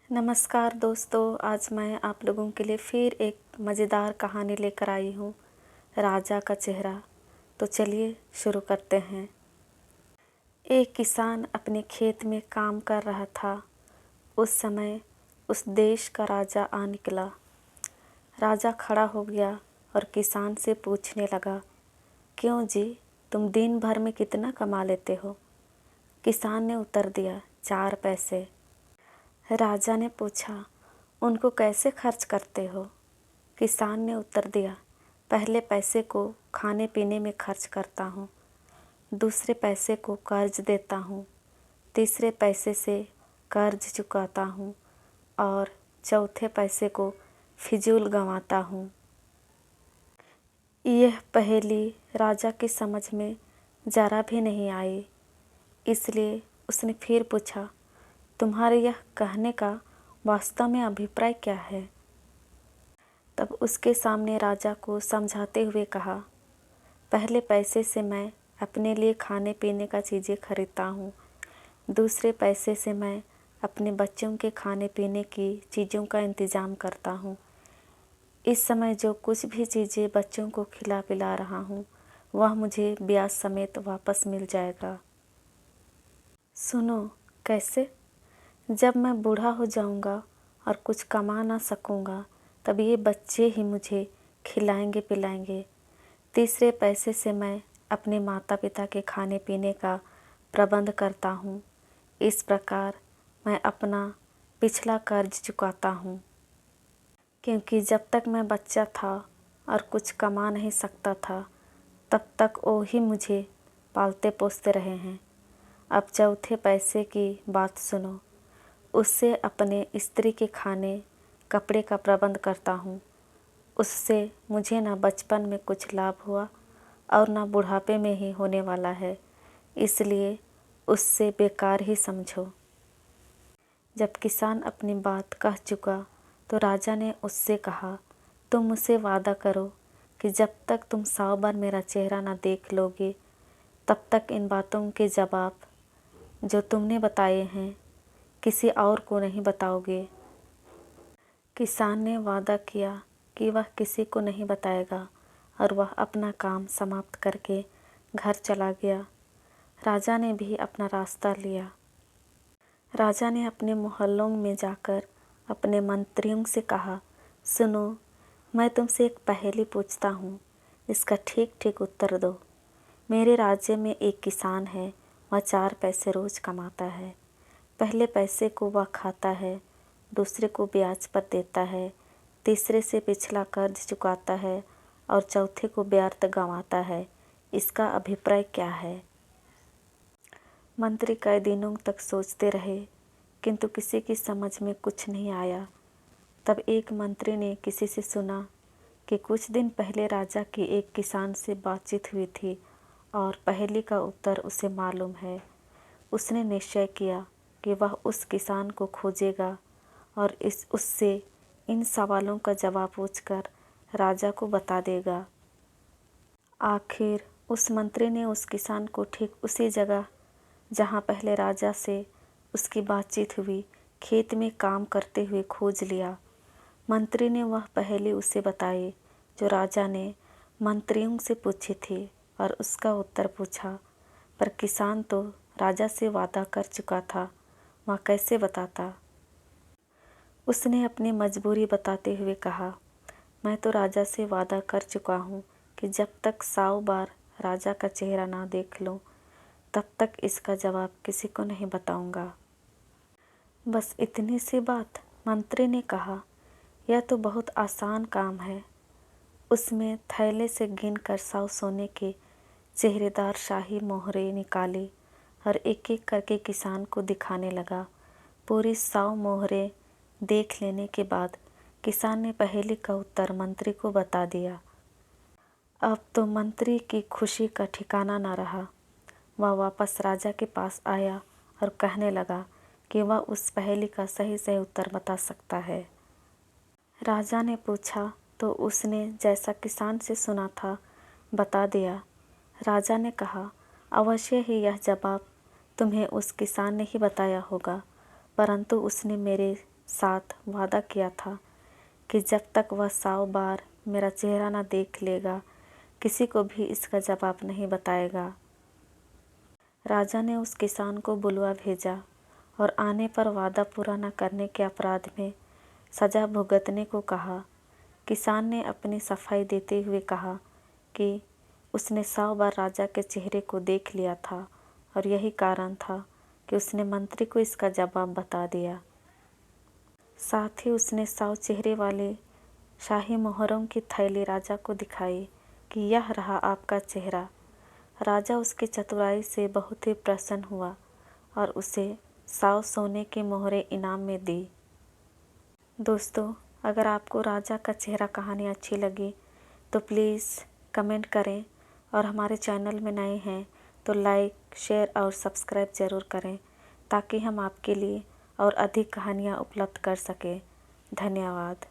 नमस्कार दोस्तों, आज मैं आप लोगों के लिए फिर एक मज़ेदार कहानी लेकर आई हूँ, राजा का चेहरा। तो चलिए शुरू करते हैं। एक किसान अपने खेत में काम कर रहा था। उस समय उस देश का राजा आ निकला। राजा खड़ा हो गया और किसान से पूछने लगा, क्यों जी, तुम दिन भर में कितना कमा लेते हो? किसान ने उत्तर दिया, 4 पैसे। राजा ने पूछा, उनको कैसे खर्च करते हो? किसान ने उत्तर दिया, पहले पैसे को खाने पीने में खर्च करता हूँ, दूसरे पैसे को कर्ज देता हूँ, तीसरे पैसे से कर्ज चुकाता हूँ और चौथे पैसे को फिजूल गंवाता हूँ। यह पहेली राजा की समझ में ज़रा भी नहीं आई, इसलिए उसने फिर पूछा, तुम्हारे यह कहने का वास्तव में अभिप्राय क्या है? तब उसके सामने राजा को समझाते हुए कहा, पहले पैसे से मैं अपने लिए खाने पीने का चीज़ें खरीदता हूँ, दूसरे पैसे से मैं अपने बच्चों के खाने पीने की चीज़ों का इंतज़ाम करता हूँ। इस समय जो कुछ भी चीज़ें बच्चों को खिला पिला रहा हूँ वह मुझे ब्याज समेत वापस मिल जाएगा। सुनो, कैसे? जब मैं बूढ़ा हो जाऊँगा और कुछ कमा ना सकूँगा तब ये बच्चे ही मुझे खिलाएंगे पिलाएंगे। तीसरे पैसे से मैं अपने माता पिता के खाने पीने का प्रबंध करता हूँ। इस प्रकार मैं अपना पिछला कर्ज चुकाता हूँ, क्योंकि जब तक मैं बच्चा था और कुछ कमा नहीं सकता था तब तक वो ही मुझे पालते पोसते रहे हैं। अब चौथे पैसे की बात सुनो। उससे अपने स्त्री के खाने कपड़े का प्रबंध करता हूँ। उससे मुझे ना बचपन में कुछ लाभ हुआ और ना बुढ़ापे में ही होने वाला है, इसलिए उससे बेकार ही समझो। जब किसान अपनी बात कह चुका तो राजा ने उससे कहा, तुम मुझसे वादा करो कि जब तक तुम 100 बार मेरा चेहरा ना देख लोगे तब तक इन बातों के जवाब जो तुमने बताए हैं किसी और को नहीं बताओगे। किसान ने वादा किया कि वह किसी को नहीं बताएगा और वह अपना काम समाप्त करके घर चला गया। राजा ने भी अपना रास्ता लिया। राजा ने अपने मोहल्लों में जाकर अपने मंत्रियों से कहा, सुनो, मैं तुमसे एक पहेली पूछता हूँ, इसका ठीक ठीक उत्तर दो। मेरे राज्य में एक किसान है, वह 4 पैसे रोज़ कमाता है। पहले पैसे को वह खाता है, दूसरे को ब्याज पर देता है, तीसरे से पिछला कर्ज चुकाता है और चौथे को व्यर्थ गंवाता है। इसका अभिप्राय क्या है? मंत्री कई दिनों तक सोचते रहे, किंतु किसी की समझ में कुछ नहीं आया। तब एक मंत्री ने किसी से सुना कि कुछ दिन पहले राजा की एक किसान से बातचीत हुई थी और पहेली का उत्तर उसे मालूम है। उसने निश्चय किया कि वह उस किसान को खोजेगा और उससे इन सवालों का जवाब पूछकर राजा को बता देगा। आखिर उस मंत्री ने उस किसान को ठीक उसी जगह जहाँ पहले राजा से उसकी बातचीत हुई, खेत में काम करते हुए खोज लिया। मंत्री ने वह पहेली उसे बताई जो राजा ने मंत्रियों से पूछी थी और उसका उत्तर पूछा, पर किसान तो राजा से वादा कर चुका था, वह कैसे बताता? उसने अपनी मजबूरी बताते हुए कहा, मैं तो राजा से वादा कर चुका हूँ कि जब तक 100 बार राजा का चेहरा ना देख लूँ तब तक इसका जवाब किसी को नहीं बताऊँगा। बस इतनी सी बात? मंत्री ने कहा, यह तो बहुत आसान काम है। उसमें थैले से गिनकर 100 सोने के चेहरेदार शाही मोहरे निकाली और एक एक करके किसान को दिखाने लगा। पूरी 100 मोहरे देख लेने के बाद किसान ने पहेली का उत्तर मंत्री को बता दिया। अब तो मंत्री की खुशी का ठिकाना न रहा। वह वापस राजा के पास आया और कहने लगा कि वह उस पहेली का सही सही उत्तर बता सकता है। राजा ने पूछा तो उसने जैसा किसान से सुना था बता दिया। राजा ने कहा, अवश्य ही यह जवाब तुम्हें उस किसान ने ही बताया होगा, परंतु उसने मेरे साथ वादा किया था कि जब तक वह 100 बार मेरा चेहरा न देख लेगा, किसी को भी इसका जवाब नहीं बताएगा। राजा ने उस किसान को बुलवा भेजा और आने पर वादा पूरा न करने के अपराध में सज़ा भुगतने को कहा। किसान ने अपनी सफाई देते हुए कहा कि उसने 100 बार राजा के चेहरे को देख लिया था और यही कारण था कि उसने मंत्री को इसका जवाब बता दिया। साथ ही उसने 100 चेहरे वाले शाही मोहरों की थैली राजा को दिखाई कि यह रहा आपका चेहरा। राजा उसकी चतुराई से बहुत ही प्रसन्न हुआ और उसे 100 सोने की मोहरें इनाम में दी। दोस्तों, अगर आपको राजा का चेहरा कहानी अच्छी लगी तो प्लीज़ कमेंट करें और हमारे चैनल में नए हैं तो लाइक, शेयर और सब्सक्राइब ज़रूर करें ताकि हम आपके लिए और अधिक कहानियाँ उपलब्ध कर सकें। धन्यवाद।